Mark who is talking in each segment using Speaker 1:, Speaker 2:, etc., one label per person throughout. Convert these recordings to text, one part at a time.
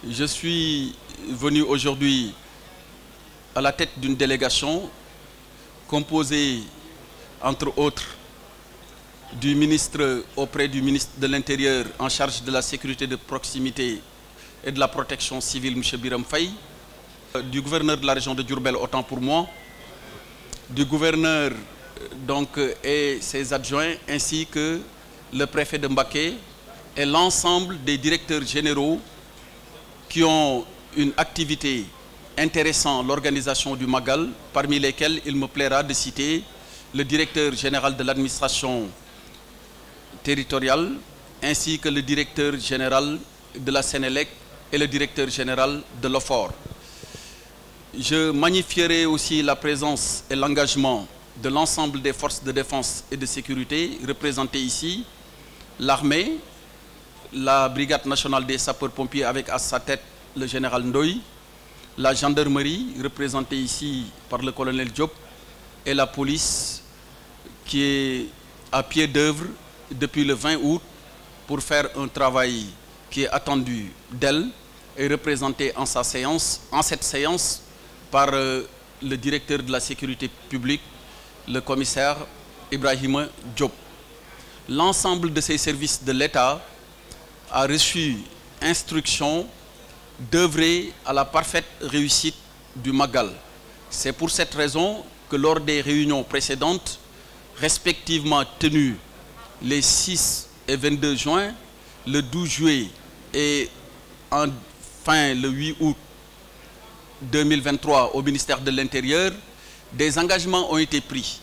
Speaker 1: Je suis venu aujourd'hui à la tête d'une délégation composée, entre autres, du ministre auprès du ministre de l'Intérieur en charge de la sécurité de proximité et de la protection civile, M. Biram Faye, du gouverneur de la région de Diourbel, autant pour moi, du gouverneur donc, et ses adjoints, ainsi que le préfet de Mbacké et l'ensemble des directeurs généraux qui ont une activité intéressant l'organisation du Magal, parmi lesquels il me plaira de citer le directeur général de l'administration territoriale, ainsi que le directeur général de la Sénélec et le directeur général de l'OFOR. Je magnifierai aussi la présence et l'engagement de l'ensemble des forces de défense et de sécurité représentées ici, l'armée, la brigade nationale des sapeurs-pompiers avec à sa tête le général Ndoye, la gendarmerie représentée ici par le colonel Diop et la police qui est à pied d'œuvre depuis le 20 août pour faire un travail qui est attendu d'elle et représenté en cette séance par le directeur de la sécurité publique, le commissaire Ibrahima Diop. L'ensemble de ces services de l'État a reçu instruction d'œuvrer à la parfaite réussite du Magal. C'est pour cette raison que lors des réunions précédentes, respectivement tenues les 6 et 22 juin, le 12 juillet et enfin le 8 août 2023 au ministère de l'Intérieur, des engagements ont été pris.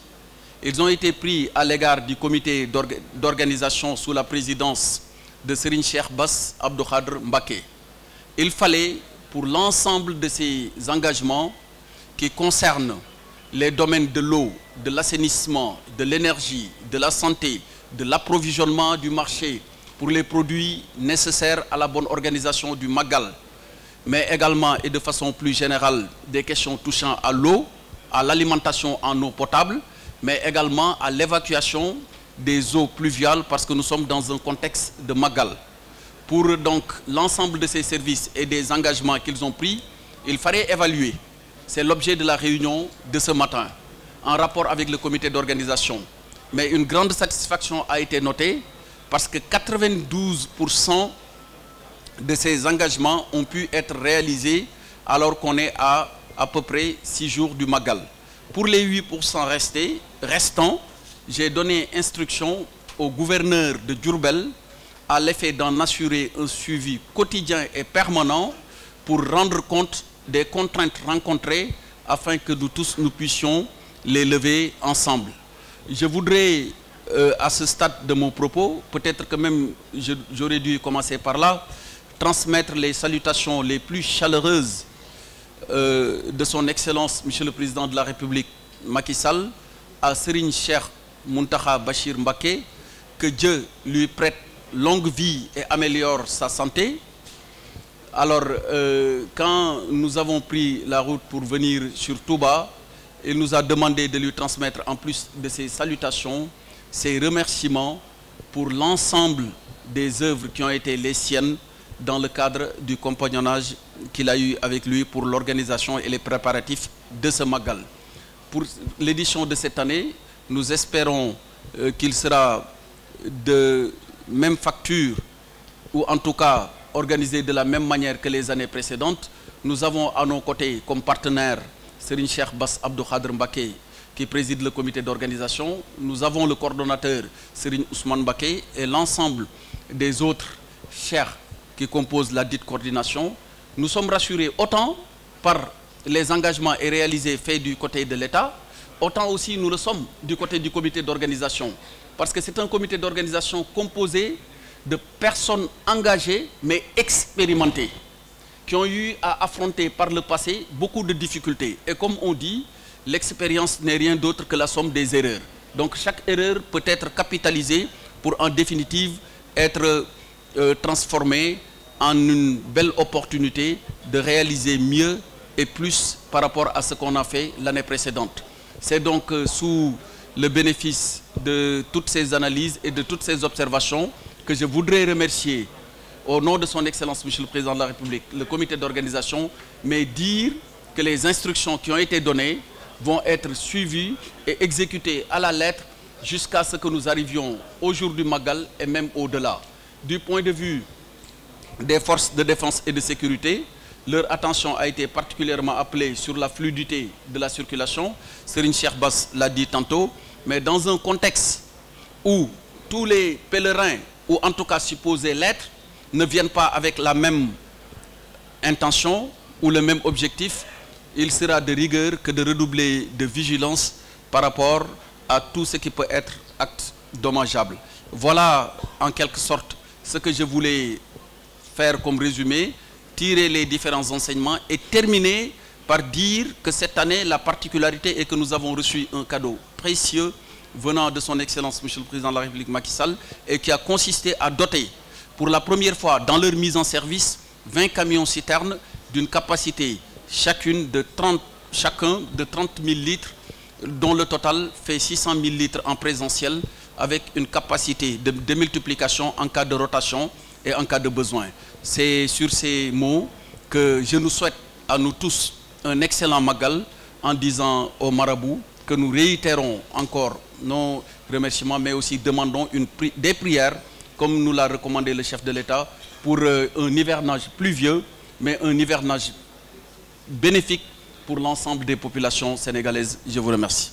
Speaker 1: Ils ont été pris à l'égard du comité d'organisation sous la présidence de Serigne Cheikh Bass Abdou Khadr Mbacké. Il fallait, pour l'ensemble de ces engagements qui concernent les domaines de l'eau, de l'assainissement, de l'énergie, de la santé, de l'approvisionnement du marché pour les produits nécessaires à la bonne organisation du Magal, mais également et de façon plus générale des questions touchant à l'eau, à l'alimentation en eau potable, mais également à l'évacuation des eaux pluviales parce que nous sommes dans un contexte de Magal. Pour donc l'ensemble de ces services et des engagements qu'ils ont pris, il fallait évaluer. C'est l'objet de la réunion de ce matin, en rapport avec le comité d'organisation. Mais une grande satisfaction a été notée parce que 92% de ces engagements ont pu être réalisés alors qu'on est à peu près 6 jours du Magal. Pour les 8% restants, j'ai donné instruction au gouverneur de Diourbel à l'effet d'en assurer un suivi quotidien et permanent pour rendre compte des contraintes rencontrées afin que nous tous nous puissions les lever ensemble. Je voudrais à ce stade de mon propos, peut-être que même j'aurais dû commencer par là, transmettre les salutations les plus chaleureuses de son Excellence, Monsieur le Président de la République, Macky Sall, à Serigne Cheikh Mountakha Bachir Mbacké, que Dieu lui prête longue vie et améliore sa santé. Alors, quand nous avons pris la route pour venir sur Touba, il nous a demandé de lui transmettre, en plus de ses salutations, ses remerciements pour l'ensemble des œuvres qui ont été les siennes dans le cadre du compagnonnage qu'il a eu avec lui pour l'organisation et les préparatifs de ce Magal. Pour l'édition de cette année, nous espérons qu'il sera de même facture ou en tout cas organisé de la même manière que les années précédentes. Nous avons à nos côtés comme partenaire Serigne Cheikh Bass Abdou Khadr Mbacké qui préside le comité d'organisation. Nous avons le coordonnateur Serigne Ousmane Mbacké et l'ensemble des autres cheikhs qui composent la dite coordination. Nous sommes rassurés autant par les engagements et réalisés faits du côté de l'État, autant aussi nous le sommes du côté du comité d'organisation. Parce que c'est un comité d'organisation composé de personnes engagées mais expérimentées, qui ont eu à affronter par le passé beaucoup de difficultés. Et comme on dit, l'expérience n'est rien d'autre que la somme des erreurs. Donc chaque erreur peut être capitalisée pour en définitive être transformée en une belle opportunité de réaliser mieux et plus par rapport à ce qu'on a fait l'année précédente. C'est donc sous le bénéfice de toutes ces analyses et de toutes ces observations que je voudrais remercier au nom de son Excellence, Monsieur le Président de la République, le comité d'organisation, mais dire que les instructions qui ont été données vont être suivies et exécutées à la lettre jusqu'à ce que nous arrivions au jour du Magal et même au-delà. Du point de vue des forces de défense et de sécurité, leur attention a été particulièrement appelée sur la fluidité de la circulation. Serigne Cheikh Bass l'a dit tantôt, mais dans un contexte où tous les pèlerins, ou en tout cas supposés l'être, ne viennent pas avec la même intention ou le même objectif, il sera de rigueur que de redoubler de vigilance par rapport à tout ce qui peut être acte dommageable. Voilà en quelque sorte ce que je voulais faire comme résumé, tirer les différents enseignements et terminer par dire que cette année, la particularité est que nous avons reçu un cadeau précieux venant de son Excellence, Monsieur le Président de la République Macky Sall, et qui a consisté à doter, pour la première fois dans leur mise en service, 20 camions-citernes d'une capacité chacun de 30 000 litres, dont le total fait 600 000 litres en présentiel, avec une capacité de démultiplication en cas de rotation et en cas de besoin. C'est sur ces mots que je nous souhaite à nous tous un excellent Magal, en disant au marabout que nous réitérons encore nos remerciements, mais aussi demandons des prières, comme nous l'a recommandé le chef de l'État, pour un hivernage pluvieux, mais un hivernage bénéfique pour l'ensemble des populations sénégalaises. Je vous remercie.